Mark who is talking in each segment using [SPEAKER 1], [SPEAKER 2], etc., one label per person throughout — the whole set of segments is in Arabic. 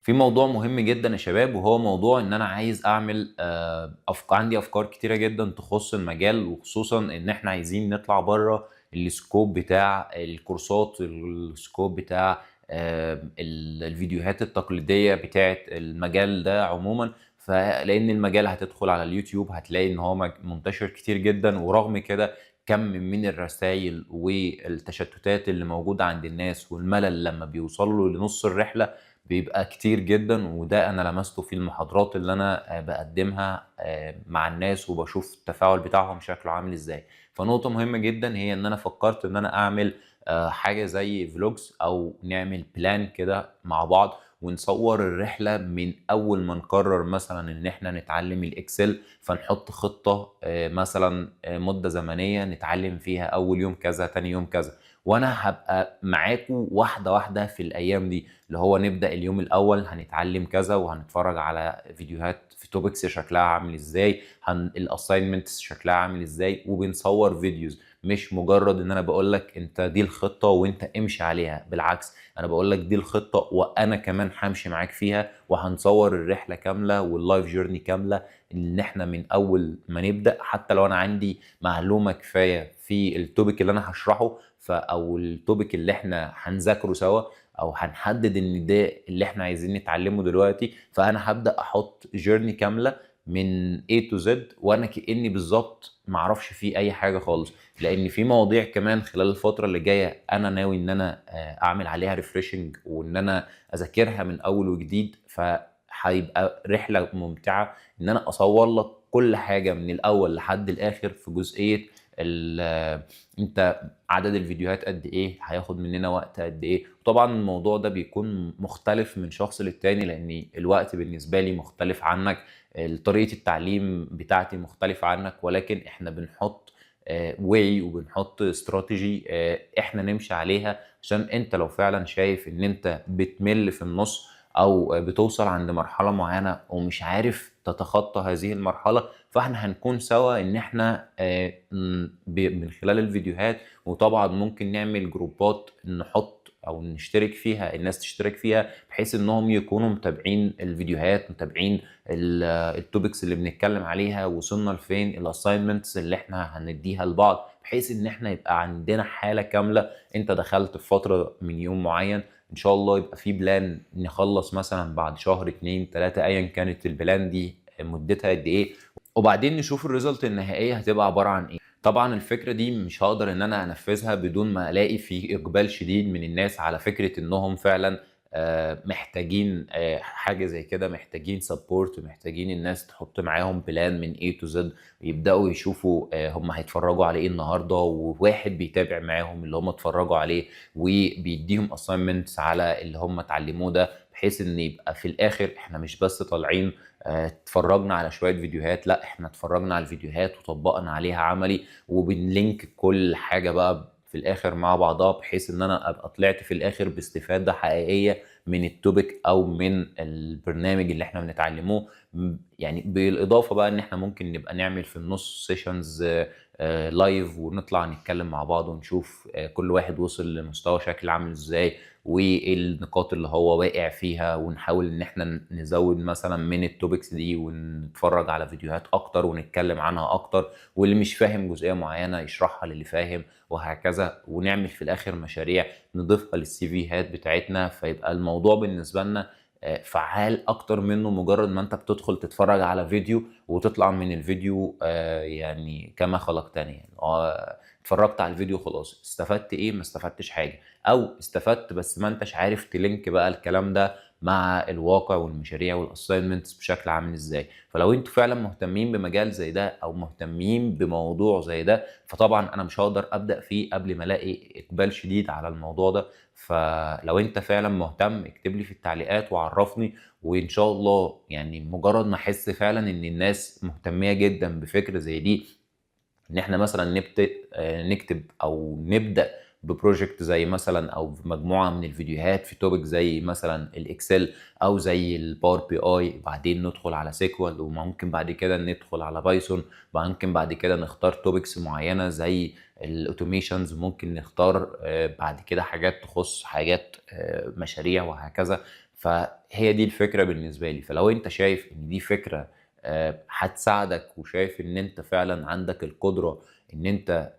[SPEAKER 1] في موضوع مهم جدًا يا شباب، وهو موضوع إن أنا عايز أعمل عندي أفكار كتيرة جدًا تخُص المجال، وخصوصًا إن إحنا عايزين نطلع برّه الscope بتاع الكورسات، الscope بتاع الفيديوهات التقليدية بتاعة المجال ده عمومًا. لإن المجال هتدخل على اليوتيوب هتلاقي إن هو منتشر كتير جدًا، ورغم كده كَم من الرسايل والتشتتات اللي موجودة عند الناس والملل لمّا بيوصلوا لنُص الرحلة بيبقى كتير جدًا، وده أنا لمسته في المحاضرات اللي أنا باقدّمها مع الناس، وباشوف التفاعل بتاعهم شكله عامل إزاي. فنقطة مهمة جدًا هي إن أنا فكّرت إن أنا أعمل حاجة زي vlogs أو نعمل plan كده مع بعض، ونصوّر الرحلة من أول ما نقرر مثلًا إن إحنا نتعلم الإكسل، فنحط خطة مثلًا مدة زمنية نتعلم فيها أول يوم كذا، تاني يوم كذا، وأنا هابقى معاكم واحدة واحدة في الأيام دي. اللي هو نبدأ اليوم الأول هنتعلم كذا وهنتفرج على فيديوهات في topics شكلها عامل إزاي، الassignments شكلها عامل إزاي، وبنصور فيديوز. مش مجرد إن أنا باقول لك أنت دي الخطة وأنت امشي عليها، بالعكس أنا باقول لك دي الخطة وأنا كمان هامشي معاك فيها، وهنصور الرحلة كاملة والlife journey كاملة، إن إحنا من أول ما نبدأ حتى لو أنا عندي معلومة كفاية في الtopic اللي أنا هاشرحه أو الtopic اللي إحنا هنذاكره سوا، أو هنحدد إن ده اللي إحنا عايزين نتعلمه دلوقتي، فأنا هابدأ أحط journey كاملة من A to Z، وأنا كأني بالضبط ما أعرفش فيه أي حاجة خالص. لأن في مواضيع كمان خلال الفترة اللي جاية أنا ناوي إن أنا أعمل عليها refreshing وإن أنا أذاكرها من أول وجديد، فهيبقى رحلة ممتعة إن أنا أصور لك كل حاجة من الأول لحد الآخر في جزئية أنت عدد الفيديوهات قد إيه، هياخد مننا وقت قد إيه. وطبعًا الموضوع ده بيكون مختلف من شخص للتاني، لإن الوقت بالنسبة لي مختلف عنك، طريقة التعليم بتاعتي مختلفة عنك، ولكن إحنا بنحط way وبنحط استراتيجي إحنا نمشي عليها، عشان أنت لو فعلًا شايف إن أنت بتمِل في النُص أو بتوصل عند مرحلة معيّنة ومش عارف تتخطى هذه المرحلة، فإحنا هنكون سوا إن إحنا من خلال الفيديوهات. وطبعًا ممكن نعمل جروبات نحط أو نشترك فيها، الناس تشترك فيها بحيث إنهم يكونوا متابعين الفيديوهات، متابعين الtopics اللي بنتكلم عليها، وصلنا لفين، الassignments اللي إحنا هندّيها لبعض، بحيث إن إحنا يبقى عندنا حالة كاملة. أنت دخلت في فترة من يوم معين، إن شاء الله يبقى في plan نخلّص مثلًا بعد شهر، 2، 3 أيًا كانت الplan دي مدتها قد إيه، وبعدين نشوف الresult النهائية هتبقى عبارة عن إيه. طبعًا الفكرة دي مش هاقدر إن أنا أنفّذها بدون ما ألاقي في إقبال شديد من الناس على فكرة إنهم فعلًا محتاجين حاجة زي كده، محتاجين support، محتاجين الناس تحط معاهم plan من A to Z، ويبدأوا يشوفوا هم هيتفرّجوا على إيه النهارده، وواحد بيتابع معاهم اللي هم اتفرّجوا عليه، وبيدّيهم assignments على اللي هم اتعلموه ده، بحيث إن يبقى في الآخر إحنا مش بس طالعين اتفرّجنا على شوية فيديوهات، لأ إحنا اتفرّجنا على الفيديوهات وطبّقنا عليها عملي، وبنlink كل حاجة بقى في الآخر مع بعضها، بحيث إن أنا أبقى طلعت في الآخر باستفادة حقيقية من الtopic أو من البرنامج اللي إحنا بنتعلموه. يعني بالإضافة بقى إن إحنا ممكن نبقى نعمل في النُص sessions live ونطلع نتكلم مع بعض ونشوف كل واحد وصل لمستوى شكل عامل إزاي، وإيه النقاط اللي هو واقع فيها، ونحاول إن إحنا نزوّد مثلًا من الtopics دي، ونتفرّج على فيديوهات أكتر ونتكلّم عنها أكتر، واللي مش فاهم جزئية معيّنة يشرحها للي فاهم وهكذا، ونعمل في الآخر مشاريع نضيفها للCVهات بتاعتنا، فيبقى الموضوع بالنسبة لنا فعّال أكتر منّه مجرّد ما أنت بتدخل تتفرّج على فيديو وتطلع من الفيديو يعني كما خلقتني يعني. اتفرّجت على الفيديو خلاص، استفدت إيه؟ ما استفدتش حاجة. أو استفدت بس ما أنتش عارف تلينك بقى الكلام ده مع الواقع والمشاريع والassignments بشكل عامل إزاي. فلو أنتم فعلًا مهتمين بمجال زي ده أو مهتمين بموضوع زي ده، فطبعًا أنا مش هاقدر أبدأ فيه قبل ما ألاقي إقبال شديد على الموضوع ده. فلو أنت فعلًا مهتم اكتب لي في التعليقات وعرّفني، وإن شاء الله يعني مجرد ما أحس فعلًا إن الناس مهتمية جدًا بفكرة زي دي، إن إحنا مثلًا نكتب أو نبدأ بproject زي مثلًا أو بمجموعة من الفيديوهات في topic زي مثلًا الExcel أو زي الPower BI، بعدين ندخل على SQL، وممكن بعد كده ندخل على Python، ممكن بعد كده نختار topics معيّنة زي الautomations، ممكن نختار بعد كده حاجات تخُص حاجات مشاريع وهكذا. فهي دي الفكرة بالنسبة لي. فلو انت شايف ان دي فكرة هتساعدك، وشايف ان انت فعلا عندك القدرة ان انت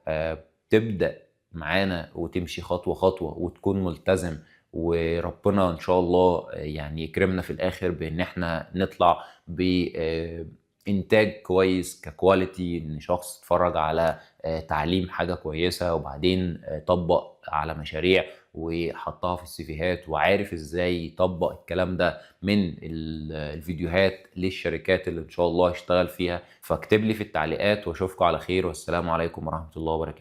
[SPEAKER 1] تبدأ معانا وتمشي خطوة خطوة وتكون ملتزم، وربنا ان شاء الله يعني يكرمنا في الاخر بان احنا نطلع بانتاج كويس ككواليتي، ان شخص اتفرج على تعليم حاجة كويسة وبعدين طبق على مشاريع وحطها في السيفيهات، وعارف ازاي يطبق الكلام ده من الفيديوهات للشركات اللي ان شاء الله هيشتغل فيها. فاكتب لي في التعليقات، واشوفكم على خير، والسلام عليكم ورحمة الله وبركاته.